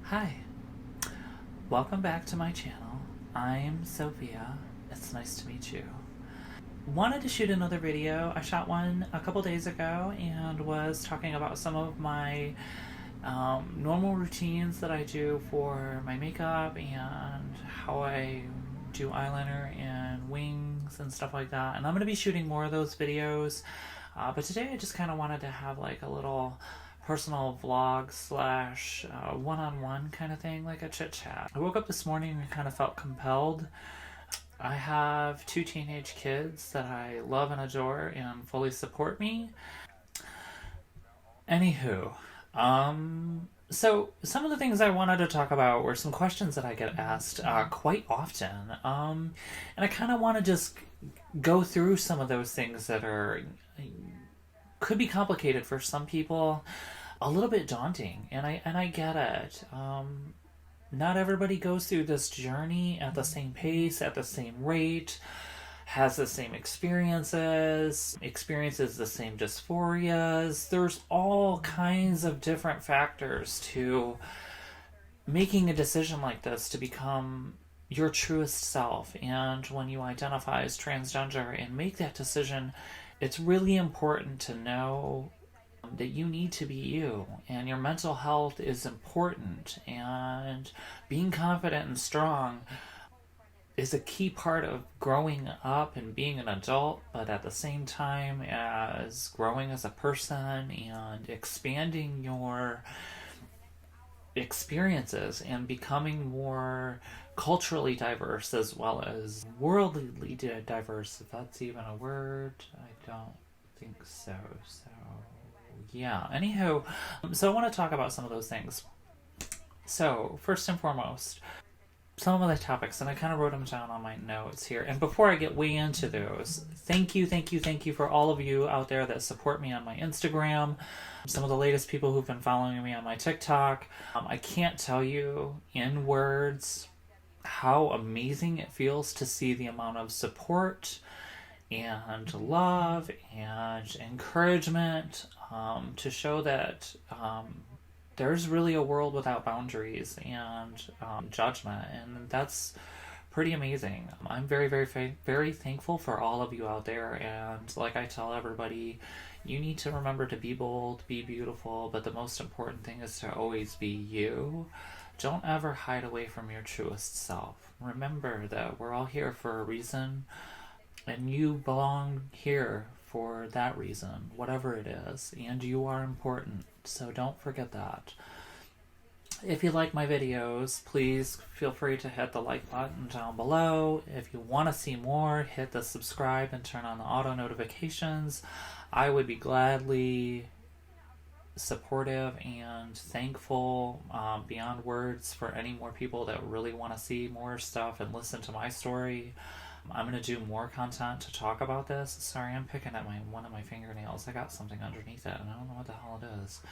Hi, welcome back to my channel. I'm Sophia. It's nice to meet you. Wanted to shoot another video. I shot one a couple days ago and was talking about some of my normal routines that I do for my makeup and how I do eyeliner and wings and stuff like that. And I'm going to be shooting more of those videos. But today I just kind of wanted to have like a little personal vlog slash one-on-one kind of thing, like a chit chat. I woke up this morning and kind of felt compelled. I have 2 teenage kids that I love and adore and fully support me. Anywho, so some of the things I wanted to talk about were some questions that I get asked quite often. And I kind of want to just go through some of those things that could be complicated for some people, a little bit daunting, and I get it. Not everybody goes through this journey at the same pace, at the same rate, has the same experiences the same dysphorias. There's all kinds of different factors to making a decision like this to become your truest self. And when you identify as transgender and make that decision, it's really important to know that you need to be you, and your mental health is important, and being confident and strong is a key part of growing up and being an adult, but at the same time as growing as a person and expanding your experiences and becoming more culturally diverse as well as worldly diverse, if that's even a word. I don't think so. Yeah, anywho, so I want to talk about some of those things. So first and foremost, some of the topics, and I kind of wrote them down on my notes here. And before I get way into those, thank you for all of you out there that support me on my Instagram, some of the latest people who've been following me on my TikTok. I can't tell you in words how amazing it feels to see the amount of support and love and encouragement, to show that there's really a world without boundaries and judgment, and that's pretty amazing. I'm very thankful for all of you out there, and like I tell everybody, you need to remember to be bold, be beautiful, but the most important thing is to always be you. Don't ever hide away from your truest self. Remember that we're all here for a reason, and you belong here for that reason, whatever it is, and you are important, so don't forget that. If you like my videos, please feel free to hit the like button down below. If you want to see more, hit the subscribe and turn on the auto notifications. I would be gladly supportive and thankful beyond words for any more people that really want to see more stuff and listen to my story. I'm going to do more content to talk about this. Sorry, I'm picking at one of my fingernails. I got something underneath it, and I don't know what the hell it is.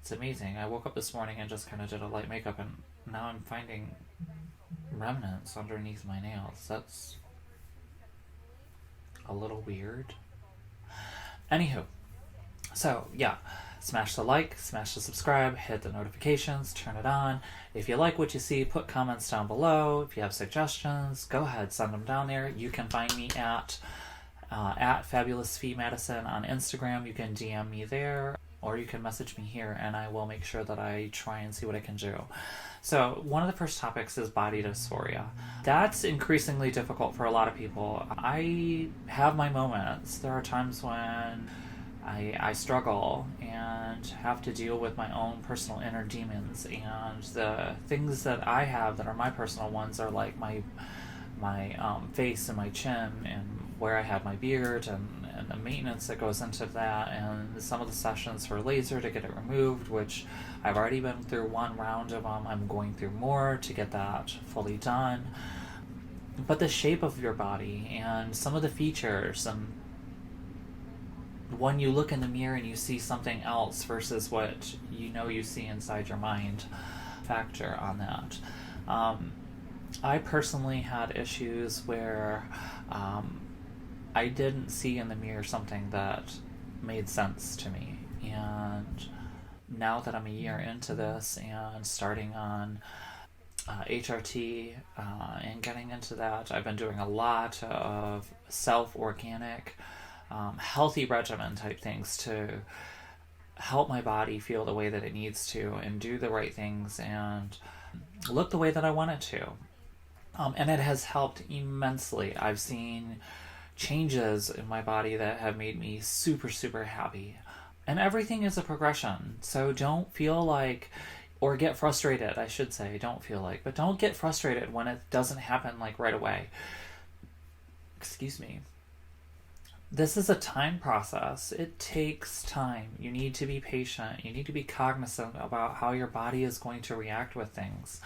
It's amazing. I woke up this morning and just kind of did a light makeup, and now I'm finding remnants underneath my nails. That's a little weird. Anywho, so yeah, smash the like, smash the subscribe, hit the notifications, turn it on. If you like what you see, put comments down below. If you have suggestions, go ahead, send them down there. You can find me at Fabulous Fee Madison on Instagram. You can DM me there, or you can message me here, and I will make sure that I try and see what I can do. So one of the first topics is body dysphoria. That's increasingly difficult for a lot of people. I have my moments. There are times when I struggle and have to deal with my own personal inner demons, and the things that I have that are my personal ones are like my face and my chin, and where I have my beard, and the maintenance that goes into that, and some of the sessions for laser to get it removed, which I've already been through one round of them. I'm going through more to get that fully done. But the shape of your body and some of the features and when you look in the mirror and you see something else versus what you know you see inside your mind, factor on that. I personally had issues where I didn't see in the mirror something that made sense to me. And now that I'm a year into this and starting on HRT and getting into that, I've been doing a lot of self-organic, healthy regimen type things to help my body feel the way that it needs to and do the right things and look the way that I want it to. And it has helped immensely. I've seen changes in my body that have made me super, super happy. And everything is a progression. So don't feel like, or get frustrated, I should say, don't feel like, but don't get frustrated when it doesn't happen like right away. Excuse me. This is a time process. It takes time. You need to be patient. You need to be cognizant about how your body is going to react with things.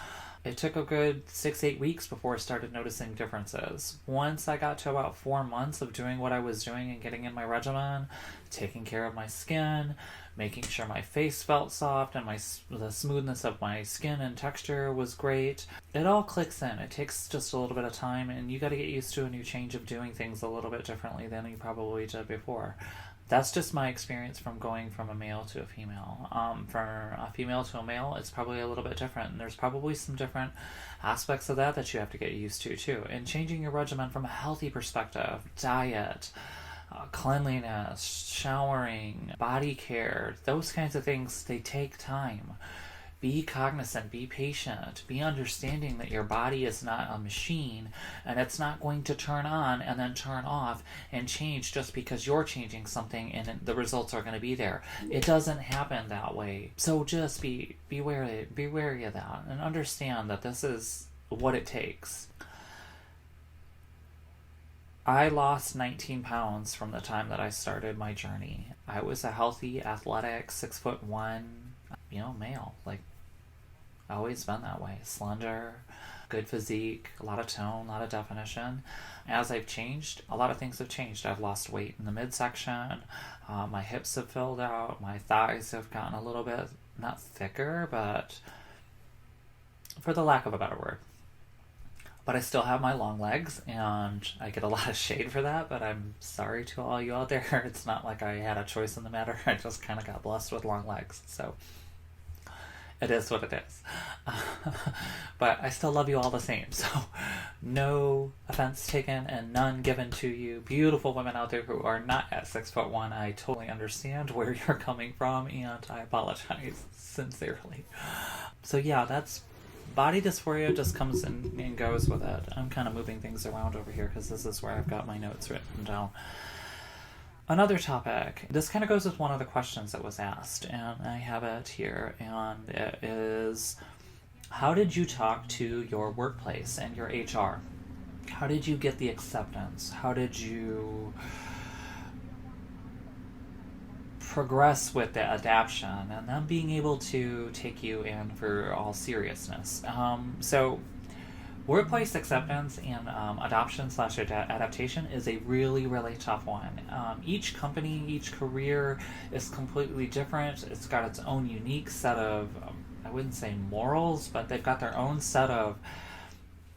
It took a good 6-8 weeks before I started noticing differences. Once I got to about 4 months of doing what I was doing and getting in my regimen, taking care of my skin, making sure my face felt soft and the smoothness of my skin and texture was great, it all clicks in. It takes just a little bit of time, and you got to get used to a new change of doing things a little bit differently than you probably did before. That's just my experience from going from a male to a female. From a female to a male, it's probably a little bit different. And there's probably some different aspects of that you have to get used to, too. And changing your regimen from a healthy perspective, diet, cleanliness, showering, body care, those kinds of things, they take time. Be cognizant, be patient, be understanding that your body is not a machine and it's not going to turn on and then turn off and change just because you're changing something and the results are going to be there. It doesn't happen that way. So just be wary of that and understand that this is what it takes. I lost 19 pounds from the time that I started my journey. I was a healthy, athletic, 6'1", male. Like, always been that way. Slender, good physique, a lot of tone, a lot of definition. As I've changed, a lot of things have changed. I've lost weight in the midsection. My hips have filled out. My thighs have gotten a little bit, not thicker, but for the lack of a better word. But I still have my long legs, and I get a lot of shade for that, but I'm sorry to all you out there. It's not like I had a choice in the matter. I just kind of got blessed with long legs. So it is what it is. But I still love you all the same. So no offense taken and none given to you beautiful women out there who are not at 6'1". I totally understand where you're coming from, and I apologize sincerely. So yeah, that's body dysphoria, just comes in and goes with it. I'm kind of moving things around over here because this is where I've got my notes written down. Another topic. This kind of goes with one of the questions that was asked, and I have it here, and it is, how did you talk to your workplace and your HR? How did you get the acceptance? How did you progress with the adaption and them being able to take you in for all seriousness? So workplace acceptance and adoption/adaptation is a really, really tough one. Each company, each career is completely different. It's got its own unique set of, I wouldn't say morals, but they've got their own set of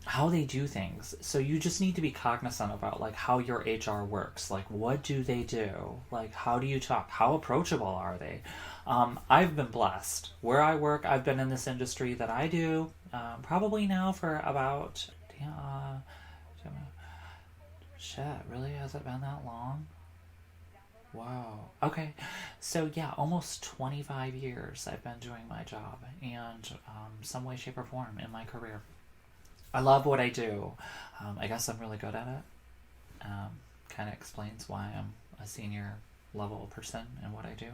how they do things. So you just need to be cognizant about like how your HR works. Like, what do they do? Like, how do you talk? How approachable are they? I've been blessed. Where I work, I've been in this industry that I do probably now for about, really? Has it been that long? Wow. Okay. So yeah, almost 25 years I've been doing my job and some way, shape, or form in my career. I love what I do. I guess I'm really good at it. Kind of explains why I'm a senior level person in what I do.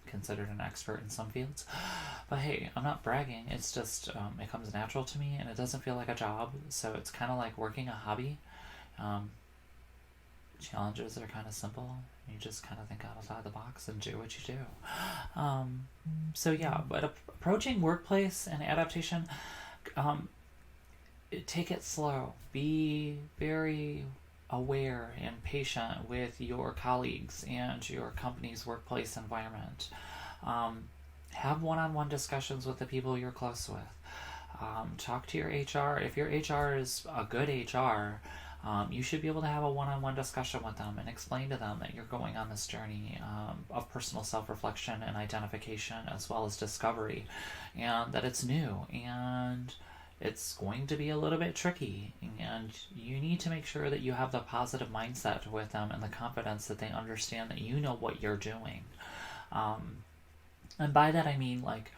Considered an expert in some fields. But hey, I'm not bragging. It's just, it comes natural to me and it doesn't feel like a job. So it's kind of like working a hobby. Challenges are kind of simple. You just kind of think outside the box and do what you do. So yeah, but approaching workplace and adaptation, take it slow. Be very aware and patient with your colleagues and your company's workplace environment. Have one-on-one discussions with the people you're close with. Talk to your HR. If your HR is a good HR, you should be able to have a one-on-one discussion with them and explain to them that you're going on this journey of personal self-reflection and identification as well as discovery, and that it's new and it's going to be a little bit tricky, and you need to make sure that you have the positive mindset with them and the confidence that they understand that you know what you're doing. And by that I mean, like,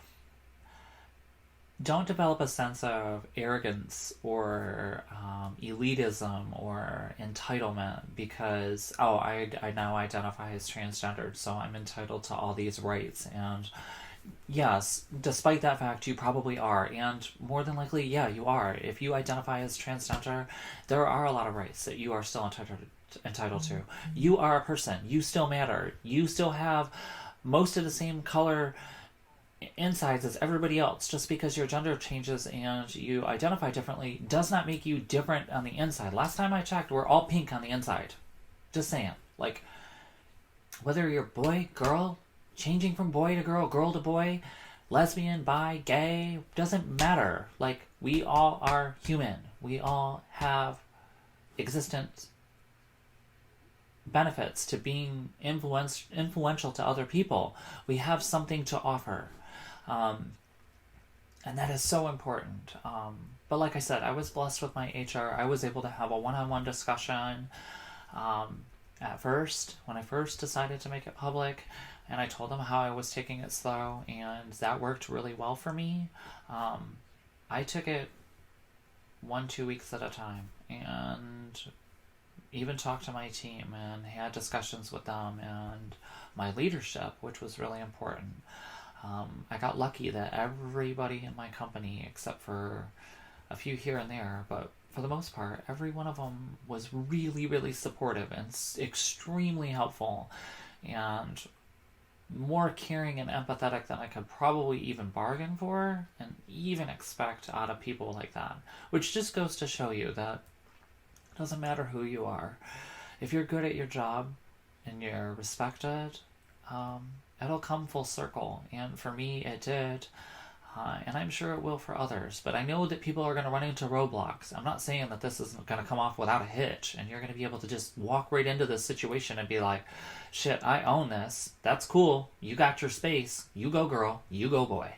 don't develop a sense of arrogance or elitism or entitlement because, oh, I now identify as transgendered, so I'm entitled to all these rights. And yes, despite that fact, you probably are. And more than likely, yeah, you are. If you identify as transgender, there are a lot of rights that you are still entitled to. You are a person. You still matter. You still have most of the same color insides as everybody else. Just because your gender changes and you identify differently does not make you different on the inside. Last time I checked, we're all pink on the inside. Just saying. Like, whether you're boy, girl, changing from boy to girl, girl to boy, lesbian, bi, gay, doesn't matter. Like, we all are human. We all have existent benefits to being influential to other people. We have something to offer. And that is so important. But like I said, I was blessed with my HR. I was able to have a one-on-one discussion at first, when I first decided to make it public, and I told them how I was taking it slow, and that worked really well for me. I took it 1-2 weeks at a time, and even talked to my team and had discussions with them and my leadership, which was really important. I got lucky that everybody in my company, except for a few here and there, but for the most part, every one of them was really, really supportive and extremely helpful and more caring and empathetic than I could probably even bargain for and even expect out of people like that. Which just goes to show you that it doesn't matter who you are. If you're good at your job and you're respected, it'll come full circle. And for me, it did. And I'm sure it will for others. But I know that people are going to run into roadblocks. I'm not saying that this isn't going to come off without a hitch and you're going to be able to just walk right into this situation and be like, shit, I own this. That's cool. You got your space. You go girl. You go boy.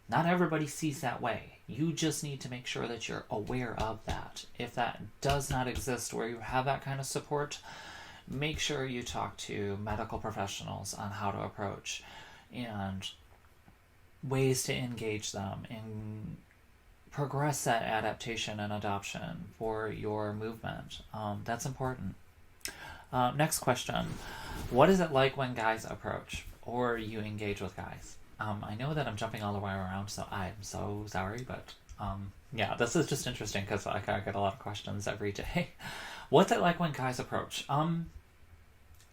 Not everybody sees that way. You just need to make sure that you're aware of that. If that does not exist where you have that kind of support, make sure you talk to medical professionals on how to approach and ways to engage them and progress that adaptation and adoption for your movement. That's important. Next question. What is it like when guys approach or you engage with guys? I know that I'm jumping all the way around, so I'm so sorry, but yeah, this is just interesting because I get a lot of questions every day. What's it like when guys approach?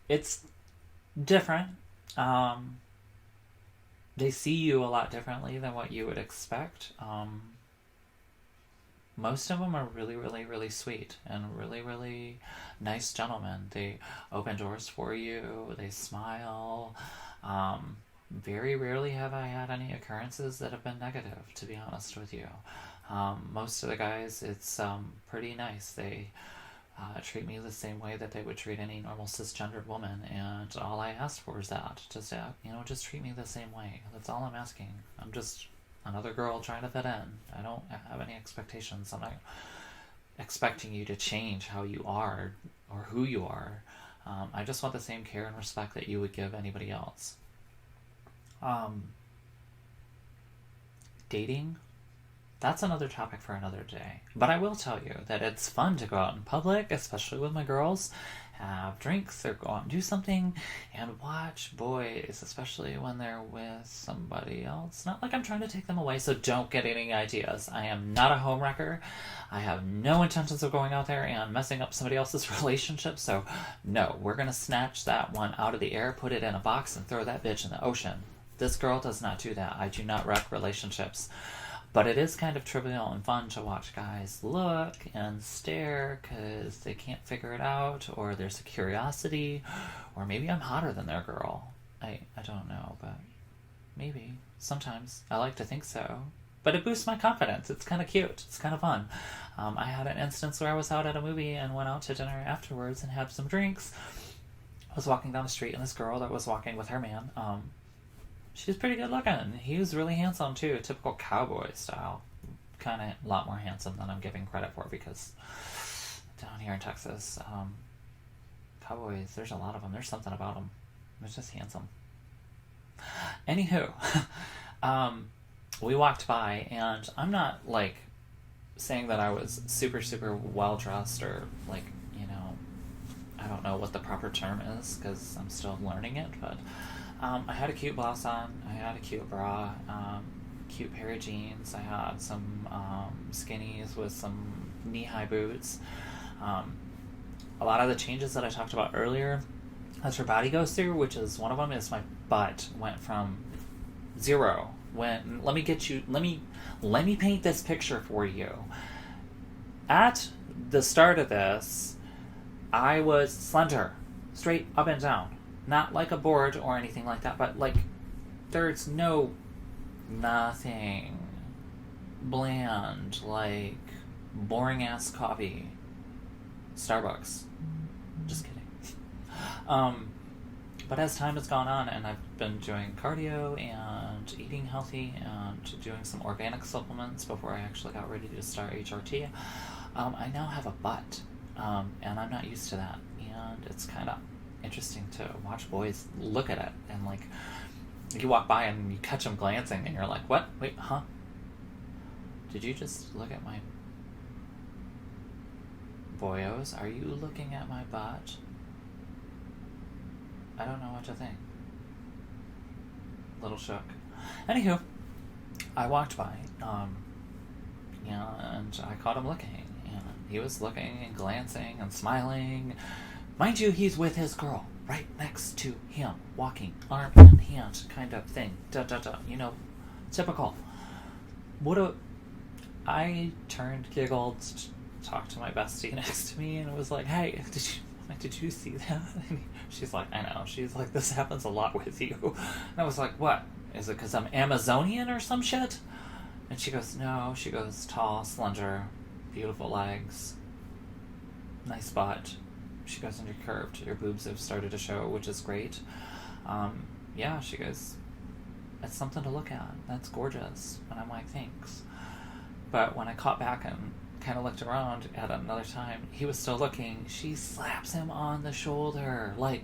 It's different. They see you a lot differently than what you would expect. Most of them are really, really, really sweet and really, really nice gentlemen. They open doors for you. They smile. Very rarely have I had any occurrences that have been negative, to be honest with you. Most of the guys, it's pretty nice. They treat me the same way that they would treat any normal cisgendered woman, and all I asked for is that. Just treat me the same way. That's all I'm asking. I'm just another girl trying to fit in. I don't have any expectations. I'm not expecting you to change how you are or who you are. I just want the same care and respect that you would give anybody else. Dating, that's another topic for another day. But I will tell you that it's fun to go out in public, especially with my girls, have drinks or go out and do something and watch boys, especially when they're with somebody else. Not like I'm trying to take them away, so don't get any ideas. I am not a homewrecker. I have no intentions of going out there and messing up somebody else's relationship, so no, we're going to snatch that one out of the air, put it in a box, and throw that bitch in the ocean. This girl does not do that. I do not wreck relationships. But it is kind of trivial and fun to watch guys look and stare because they can't figure it out, or there's a curiosity, or maybe I'm hotter than their girl. I don't know, but maybe. Sometimes. I like to think so. But it boosts my confidence. It's kind of cute. It's kind of fun. I had an instance where I was out at a movie and went out to dinner afterwards and had some drinks. I was walking down the street, and this girl that was walking with her man, she was pretty good looking. He was really handsome too, typical cowboy style. Kind of a lot more handsome than I'm giving credit for, because down here in Texas, cowboys, there's a lot of them. There's something about them. They're just handsome. Anywho, we walked by, and I'm not like saying that I was super, super well dressed, or like, I don't know what the proper term is because I'm still learning it, but I had a cute blouse on, I had a cute bra, cute pair of jeans, I had some skinnies with some knee-high boots. A lot of the changes that I talked about earlier, as her body goes through, which is one of them, is my butt went from 0. Let me paint this picture for you. At the start of this, I was slender, straight up and down. Not like a board or anything like that, but like, there's nothing bland, like boring ass coffee. Starbucks. Just kidding. But as time has gone on, and I've been doing cardio and eating healthy and doing some organic supplements before I actually got ready to start HRT, I now have a butt, and I'm not used to that. And it's kind of interesting to watch boys look at it, and like, you walk by and you catch them glancing, and you're like, what? Wait, huh? Did you just look at my... Boyos, are you looking at my butt? I don't know what to think. Little shook. Anywho, I walked by, and I caught him looking, and he was looking and glancing and smiling. Mind you, he's with his girl right next to him, walking arm in hand kind of thing. Typical. I turned, giggled, talked to my bestie next to me, and it was like, hey, did you see that? And she's like, I know. She's like, this happens a lot with you. And I was like, what? Is it because I'm Amazonian or some shit? And she goes, no. She goes, tall, slender, beautiful legs, nice butt. She goes, and you're curved. Your boobs have started to show, which is great. Yeah, she goes, it's something to look at. That's gorgeous. And I'm like, thanks. But when I caught back and kind of looked around at another time, he was still looking. She slaps him on the shoulder, like,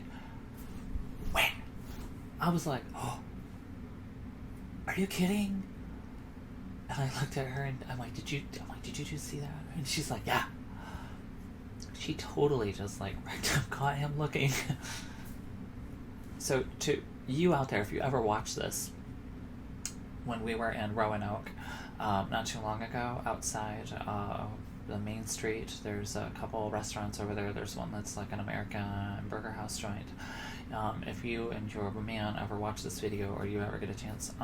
wham! I was like, oh, are you kidding? And I looked at her and I'm like, did you just see that? And she's like, yeah. She totally just like caught him looking. So to you out there, if you ever watch this, when we were in Roanoke, not too long ago, outside the main street, there's a couple restaurants over there. There's one that's like an American burger house joint. If you and your man ever watch this video, or you ever get a chance,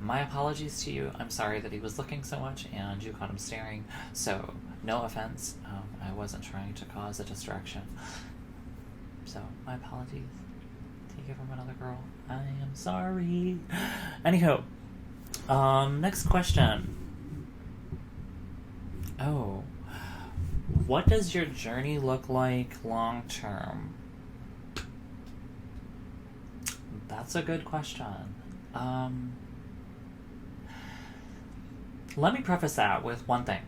my apologies to you. I'm sorry that he was looking so much and you caught him staring. So no offense. I wasn't trying to cause a distraction. So my apologies. Take it from another girl. I am sorry. Anyhow. Next question. Oh. What does your journey look like long term? That's a good question. Let me preface that with one thing.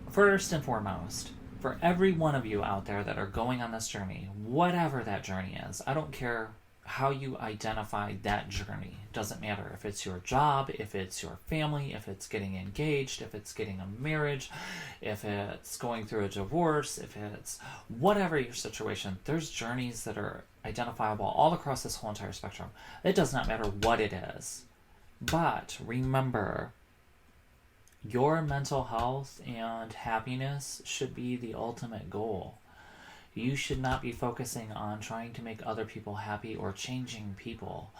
First and foremost, for every one of you out there that are going on this journey, whatever that journey is, I don't care how you identify that journey. Doesn't matter if it's your job, if it's your family, if it's getting engaged, if it's getting a marriage, if it's going through a divorce, if it's whatever your situation. There's journeys that are identifiable all across this whole entire spectrum. It does not matter what it is. But remember, your mental health and happiness should be the ultimate goal. You should not be focusing on trying to make other people happy or changing people.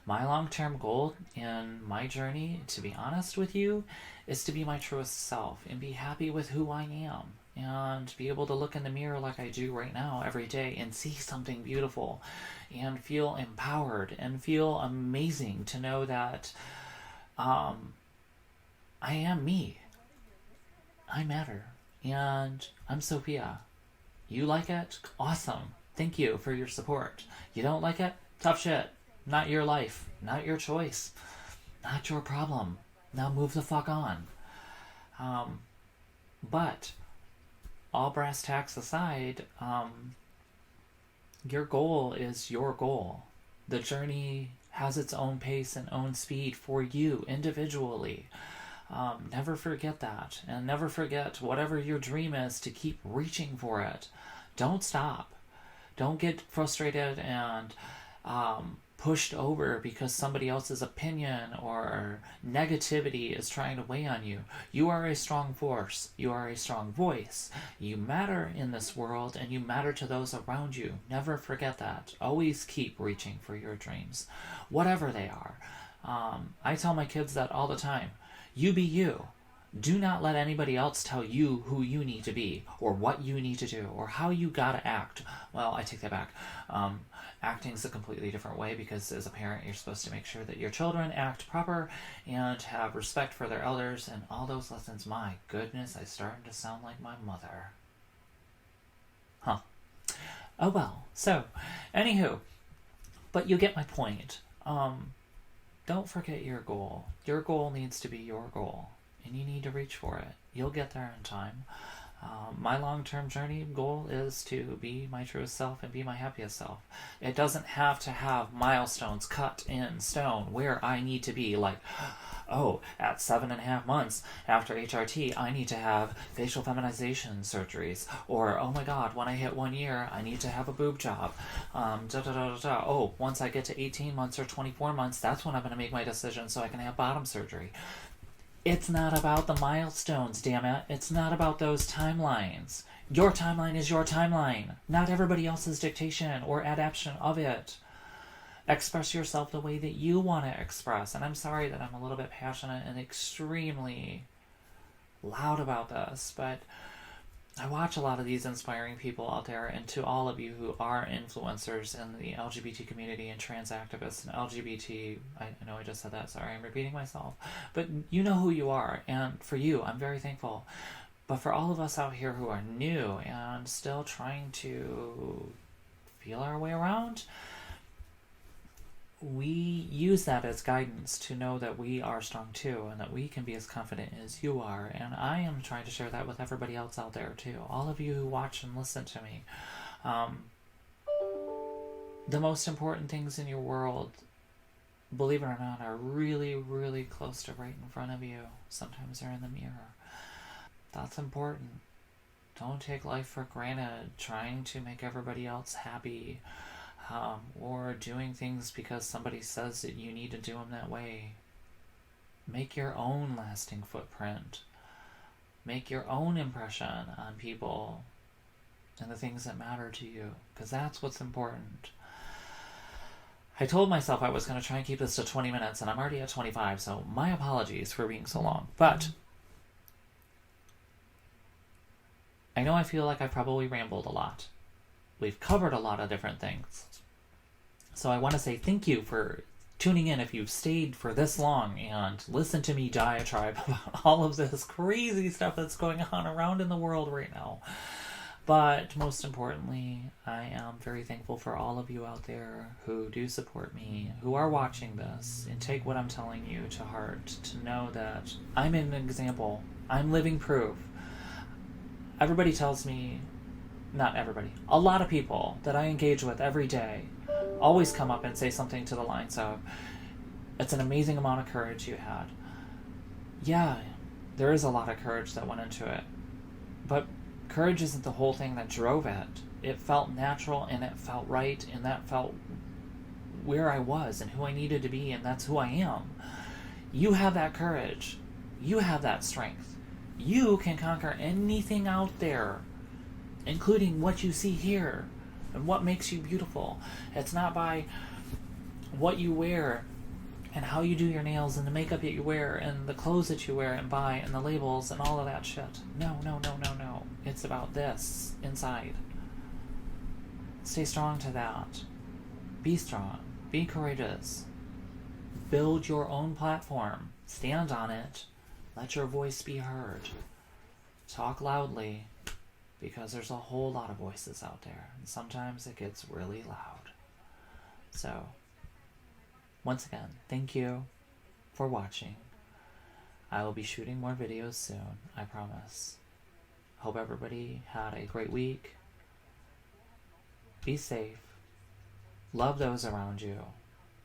My long-term goal in my journey, to be honest with you, is to be my truest self and be happy with who I am and be able to look in the mirror like I do right now every day and see something beautiful and feel empowered and feel amazing to know that I am me. I matter. And I'm Sophia. You like it? Awesome. Thank you for your support. You don't like it? Tough shit. Not your life. Not your choice. Not your problem. Now move the fuck on. But all brass tacks aside, your goal is your goal. The journey has its own pace and own speed for you individually. Never forget that. And never forget whatever your dream is to keep reaching for it. Don't stop. Don't get frustrated and pushed over because somebody else's opinion or negativity is trying to weigh on you. You are a strong force. You are a strong voice. You matter in this world and you matter to those around you. Never forget that. Always keep reaching for your dreams, whatever they are. I tell my kids that all the time. You be you. Do not let anybody else tell you who you need to be or what you need to do or how you gotta act. Well, I take that back. Acting is a completely different way because as a parent, you're supposed to make sure that your children act proper and have respect for their elders and all those lessons. My goodness, I'm starting to sound like my mother. Huh. Oh well. So, anywho, but you get my point. Don't forget your goal. Your goal needs to be your goal. And you need to reach for it. You'll get there in time. My long-term journey goal is to be my truest self and be my happiest self. It doesn't have to have milestones cut in stone where I need to be like, oh, at 7.5 months after HRT, I need to have facial feminization surgeries. Or, oh my God, when I hit 1 year, I need to have a boob job. Oh, once I get to 18 months or 24 months, that's when I'm going to make my decision so I can have bottom surgery. It's not about the milestones, damn it. It's not about those timelines. Your timeline is your timeline, not everybody else's dictation or adaptation of it. Express yourself the way that you want to express. And I'm sorry that I'm a little bit passionate and extremely loud about this, but I watch a lot of these inspiring people out there, and to all of you who are influencers in the LGBT community and trans activists and LGBT, I know I just said that, sorry, I'm repeating myself, but you know who you are, and for you, I'm very thankful. But for all of us out here who are new and still trying to feel our way around, we use that as guidance to know that we are strong too and that we can be as confident as you are. And I am trying to share that with everybody else out there too. All of you who watch and listen to me. The most important things in your world, believe it or not, are really, really close to right in front of you. Sometimes they're in the mirror. That's important. Don't take life for granted, trying to make everybody else happy. Or doing things because somebody says that you need to do them that way. Make your own lasting footprint. Make your own impression on people and the things that matter to you, because that's what's important. I told myself I was going to try and keep this to 20 minutes, and I'm already at 25, so my apologies for being so long. But I know I feel like I probably rambled a lot. We've covered a lot of different things. So I want to say thank you for tuning in if you've stayed for this long and listened to me diatribe about all of this crazy stuff that's going on around in the world right now. But most importantly, I am very thankful for all of you out there who do support me, who are watching this, and take what I'm telling you to heart, to know that I'm an example. I'm living proof. Everybody tells me, not everybody, a lot of people that I engage with every day always come up and say something to the lines of, it's an amazing amount of courage you had. Yeah, there is a lot of courage that went into it. But courage isn't the whole thing that drove it. It felt natural and it felt right, and that felt where I was and who I needed to be, and that's who I am. You have that courage. You have that strength. You can conquer anything out there, including what you see here and what makes you beautiful. It's not by what you wear and how you do your nails and the makeup that you wear and the clothes that you wear and buy and the labels and all of that shit. No, no, no, no, no. It's about this inside. Stay strong to that. Be strong. Be courageous. Build your own platform. Stand on it. Let your voice be heard. Talk loudly, because there's a whole lot of voices out there, and sometimes it gets really loud. So, once again, thank you for watching. I will be shooting more videos soon, I promise. Hope everybody had a great week. Be safe. Love those around you.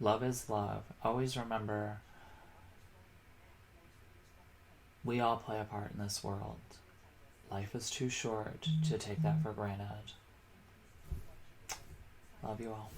Love is love. Always remember, we all play a part in this world. Life is too short to take that for granted. Love you all.